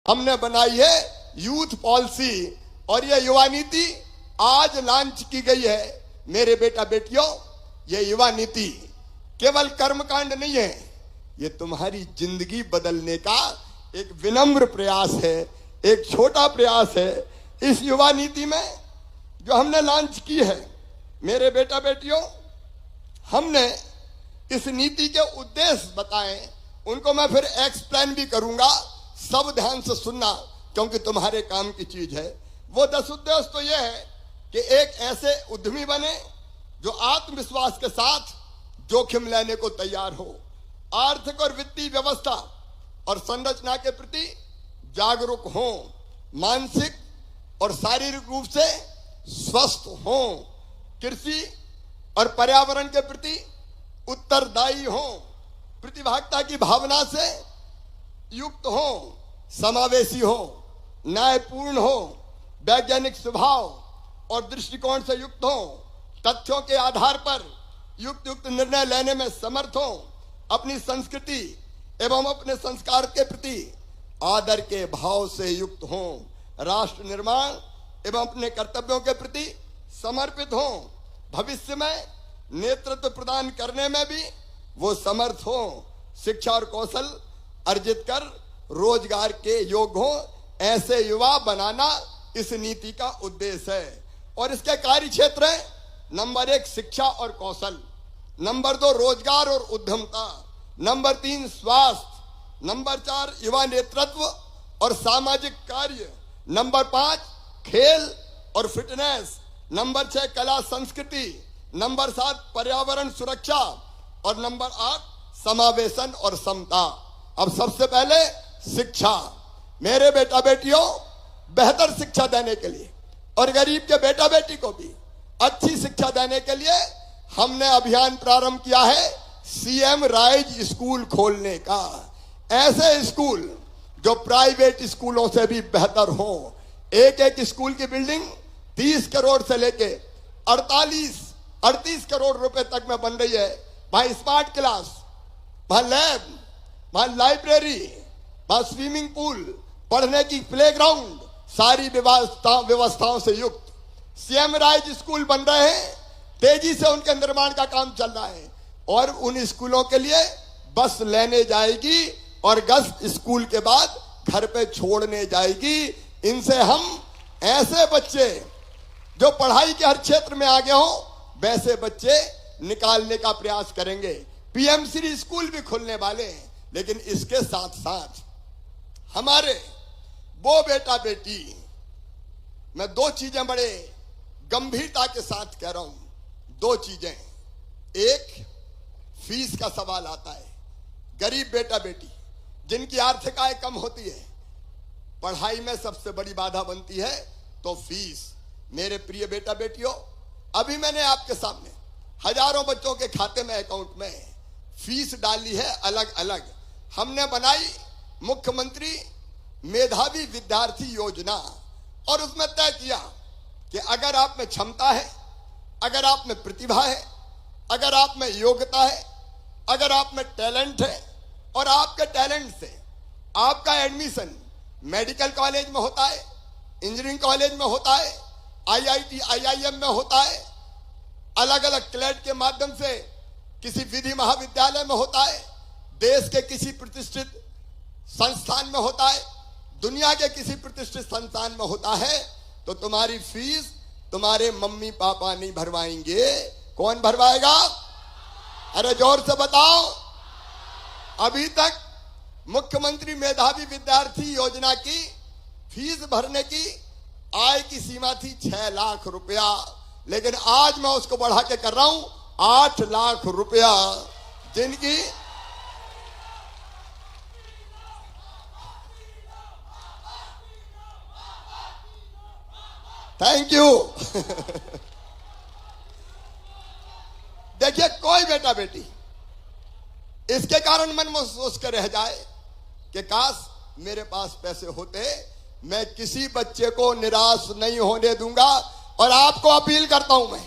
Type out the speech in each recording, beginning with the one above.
हमने बनाई है यूथ पॉलिसी और ये युवा नीति आज लॉन्च की गई है। मेरे बेटा बेटियों, ये युवा नीति केवल कर्मकांड नहीं है, ये तुम्हारी जिंदगी बदलने का एक विनम्र प्रयास है, एक छोटा प्रयास है। इस युवा नीति में जो हमने लॉन्च की है, मेरे बेटा बेटियों, हमने इस नीति के उद्देश्य बताए, उनको मैं फिर एक्सप्लेन भी करूंगा, सब ध्यान से सुनना क्योंकि तुम्हारे काम की चीज है। वो 10 उद्देश्य तो ये है कि एक ऐसे उद्यमी बने जो आत्मविश्वास के साथ जोखिम लेने को तैयार हो, आर्थिक और वित्तीय व्यवस्था और संरचना के प्रति जागरूक हो, मानसिक और शारीरिक रूप से स्वस्थ हो, कृषि और पर्यावरण के प्रति उत्तरदायी हो, प्रतिभागिता की भावना से युक्त हो, समावेशी हो, न्यायपूर्ण हो, वैज्ञानिक स्वभाव और दृष्टिकोण से युक्त हो, तथ्यों के आधार पर युक्त निर्णय लेने में समर्थ हो, अपनी संस्कृति एवं अपने संस्कार के प्रति आदर के भाव से युक्त हो, राष्ट्र निर्माण एवं अपने कर्तव्यों के प्रति समर्पित हो, भविष्य में नेतृत्व प्रदान करने में भी वो समर्थ हो, शिक्षा और कौशल अर्जित कर रोजगार के योग्य हो, ऐसे युवा बनाना इस नीति का उद्देश्य है। और इसके कार्य क्षेत्र है, नंबर 1 शिक्षा और कौशल, नंबर 2 रोजगार और उद्यमता, नंबर 3 स्वास्थ्य, नंबर 4 युवा नेतृत्व और सामाजिक कार्य, नंबर 5 खेल और फिटनेस, नंबर 6 कला संस्कृति, नंबर 7 पर्यावरण सुरक्षा और नंबर 8 समावेशन और समता। अब सबसे पहले शिक्षा। मेरे बेटा बेटियों, बेहतर शिक्षा देने के लिए और गरीब के बेटा बेटी को भी अच्छी शिक्षा देने के लिए हमने अभियान प्रारंभ किया है सीएम राइज स्कूल खोलने का। ऐसे स्कूल जो प्राइवेट स्कूलों से भी बेहतर हो। एक स्कूल की बिल्डिंग 30 करोड़ से लेके 38 करोड़ रुपए तक में बन रही है। वहां स्मार्ट क्लास, वहां लैब, वहां लाइब्रेरी, वहां स्विमिंग पूल, पढ़ने की प्लेग्राउंड, सारी व्यवस्थाओं से युक्त सीएम राइज स्कूल बन रहे हैं। तेजी से उनके निर्माण का काम चल रहा है और उन स्कूलों के लिए बस लेने जाएगी और गश्त स्कूल के बाद घर पे छोड़ने जाएगी। इनसे हम ऐसे बच्चे जो पढ़ाई के हर क्षेत्र में आगे हों, वैसे बच्चे निकालने का प्रयास करेंगे। पीएमसी स्कूल भी खुलने वाले हैं, लेकिन इसके साथ साथ हमारे वो बेटा बेटी, मैं 2 चीजें बड़े गंभीरता के साथ कह रहा हूं। 2 चीजें, एक फीस का सवाल आता है। गरीब बेटा बेटी जिनकी आर्थिक आय कम होती है, पढ़ाई में सबसे बड़ी बाधा बनती है तो फीस। मेरे प्रिय बेटा बेटियों, अभी मैंने आपके सामने हजारों बच्चों के खाते में अकाउंट में फीस डाली है अलग अलग। हमने बनाई मुख्यमंत्री मेधावी विद्यार्थी योजना और उसमें तय किया कि अगर आप में क्षमता है, अगर आप में प्रतिभा है, अगर आप में योग्यता है, अगर आप में टैलेंट है और आपके टैलेंट से आपका एडमिशन मेडिकल कॉलेज में होता है, इंजीनियरिंग कॉलेज में होता है, आईआईटी आईआईएम में होता है, अलग अलग क्लेट के माध्यम से किसी विधि महाविद्यालय में होता है, देश के किसी प्रतिष्ठित संस्थान में होता है, दुनिया के किसी प्रतिष्ठित संस्थान में होता है, तो तुम्हारी फीस तुम्हारे मम्मी पापा नहीं भरवाएंगे। कौन भरवाएगा? अरे जोर से बताओ। अभी तक मुख्यमंत्री मेधावी विद्यार्थी योजना की फीस भरने की आय की सीमा थी 6 लाख रुपया, लेकिन आज मैं उसको बढ़ा के कर रहा हूं 8 लाख रुपया, जिनकी थैंक यू। देखिए, कोई बेटा बेटी इसके कारण मन में सोच कर रह जाए कि काश मेरे पास पैसे होते, मैं किसी बच्चे को निराश नहीं होने दूंगा। और आपको अपील करता हूं, मैं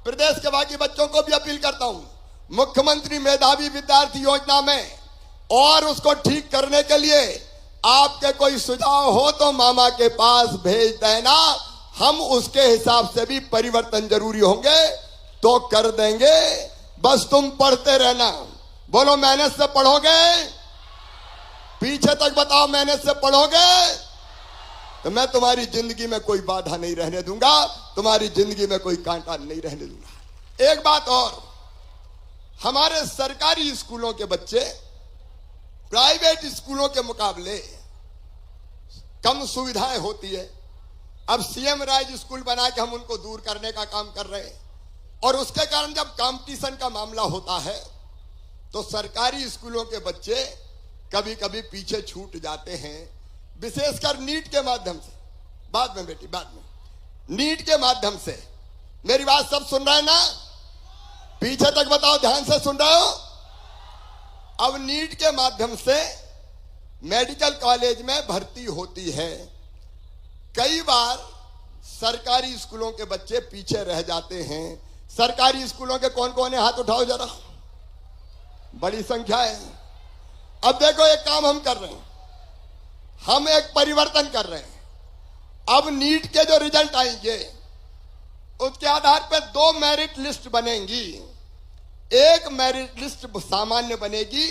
प्रदेश के बाकी बच्चों को भी अपील करता हूं, मुख्यमंत्री मेधावी विद्यार्थी योजना में और उसको ठीक करने के लिए आपके कोई सुझाव हो तो मामा के पास भेज देना, हम उसके हिसाब से भी परिवर्तन जरूरी होंगे तो कर देंगे। बस तुम पढ़ते रहना। बोलो मेहनत से पढ़ोगे? पीछे तक बताओ मेहनत से पढ़ोगे तो मैं तुम्हारी जिंदगी में कोई बाधा नहीं रहने दूंगा, तुम्हारी जिंदगी में कोई कांटा नहीं रहने दूंगा। एक बात और, हमारे सरकारी स्कूलों के बच्चे प्राइवेट स्कूलों के मुकाबले कम सुविधाएं होती है। अब सीएम राइज स्कूल बना के हम उनको दूर करने का काम कर रहे हैं, और उसके कारण जब कंपटीशन का मामला होता है तो सरकारी स्कूलों के बच्चे कभी कभी पीछे छूट जाते हैं, विशेषकर नीट के माध्यम से। बाद में बेटी, बाद में नीट के माध्यम से। मेरी बात सब सुन रहे हैं ना? पीछे तक बताओ, ध्यान से सुन रहे हो? अब नीट के माध्यम से मेडिकल कॉलेज में भर्ती होती है। कई बार सरकारी स्कूलों के बच्चे पीछे रह जाते हैं। सरकारी स्कूलों के कौन कौन है? हाथ उठाओ जरा, बड़ी संख्या है। अब देखो, एक काम हम कर रहे हैं, हम एक परिवर्तन कर रहे हैं। अब नीट के जो रिजल्ट आएंगे उसके आधार पर 2 मेरिट लिस्ट बनेंगी। एक मेरिट लिस्ट सामान्य बनेगी,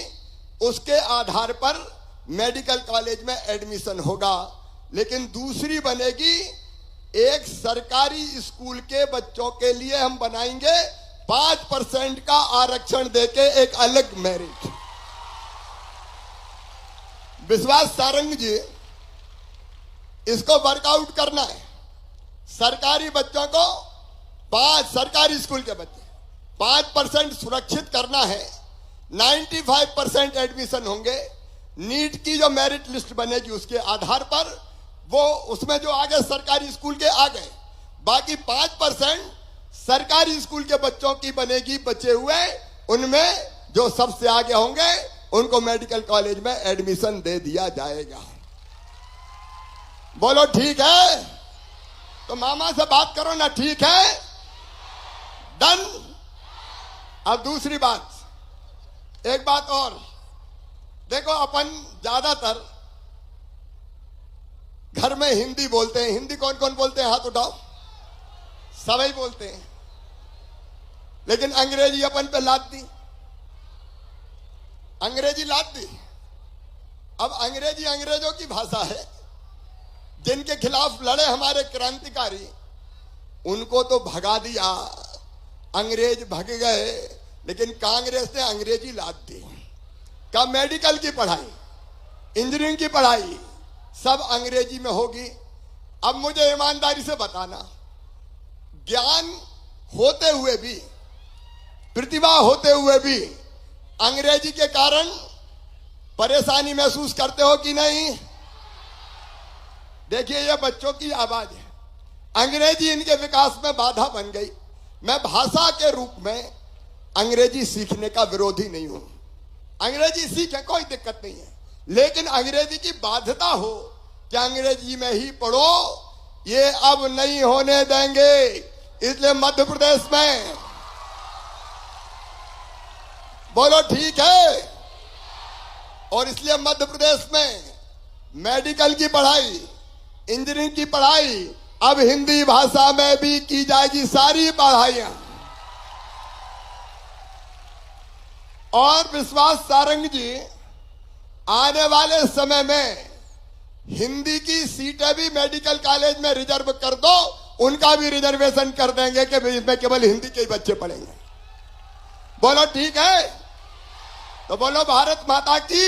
उसके आधार पर मेडिकल कॉलेज में एडमिशन होगा। लेकिन दूसरी बनेगी, एक सरकारी स्कूल के बच्चों के लिए हम बनाएंगे 5% का आरक्षण देके एक अलग मेरिट। विश्वास सारंग जी, इसको वर्कआउट करना है। सरकारी बच्चों को सरकारी स्कूल के बच्चे 5% सुरक्षित करना है, 95% एडमिशन होंगे। नीट की जो मेरिट लिस्ट बनेगी उसके आधार पर वो उसमें जो आगे सरकारी स्कूल के आ गए, बाकी 5% सरकारी स्कूल के बच्चों की बनेगी। बचे हुए उनमें जो सबसे आगे होंगे उनको मेडिकल कॉलेज में एडमिशन दे दिया जाएगा। बोलो ठीक है? तो मामा से बात करो ना, ठीक है? डन। अब दूसरी बात, एक बात और देखो, अपन ज्यादातर घर में हिंदी बोलते हैं। हिंदी कौन कौन बोलते हैं? हाथ उठाओ। सभी बोलते हैं, लेकिन अंग्रेजी अपन पे लाद दी, अंग्रेजी लाद दी। अब अंग्रेजी अंग्रेजों की भाषा है। जिनके खिलाफ लड़े हमारे क्रांतिकारी, उनको तो भगा दिया, अंग्रेज भग गए, लेकिन कांग्रेस ने अंग्रेजी लाद दी। का मेडिकल की पढ़ाई, इंजीनियरिंग की पढ़ाई सब अंग्रेजी में होगी। अब मुझे ईमानदारी से बताना, ज्ञान होते हुए भी, प्रतिभा होते हुए भी अंग्रेजी के कारण परेशानी महसूस करते हो कि नहीं? देखिए, ये बच्चों की आवाज है। अंग्रेजी इनके विकास में बाधा बन गई। मैं भाषा के रूप में अंग्रेजी सीखने का विरोधी नहीं हूं। अंग्रेजी सीखे, कोई दिक्कत नहीं है, लेकिन अंग्रेजी की बाध्यता हो कि अंग्रेजी में ही पढ़ो, ये अब नहीं होने देंगे। इसलिए मध्य प्रदेश में, बोलो ठीक है? और इसलिए मध्य प्रदेश में मेडिकल की पढ़ाई, इंजीनियरिंग की पढ़ाई अब हिंदी भाषा में भी की जाएगी, सारी पढ़ाइयां। और विश्वास सारंग जी, आने वाले समय में हिंदी की सीटें भी मेडिकल कॉलेज में रिजर्व कर दो, उनका भी रिजर्वेशन कर देंगे कि इसमें केवल हिंदी के ही बच्चे पढ़ेंगे। बोलो ठीक है? तो बोलो भारत माता की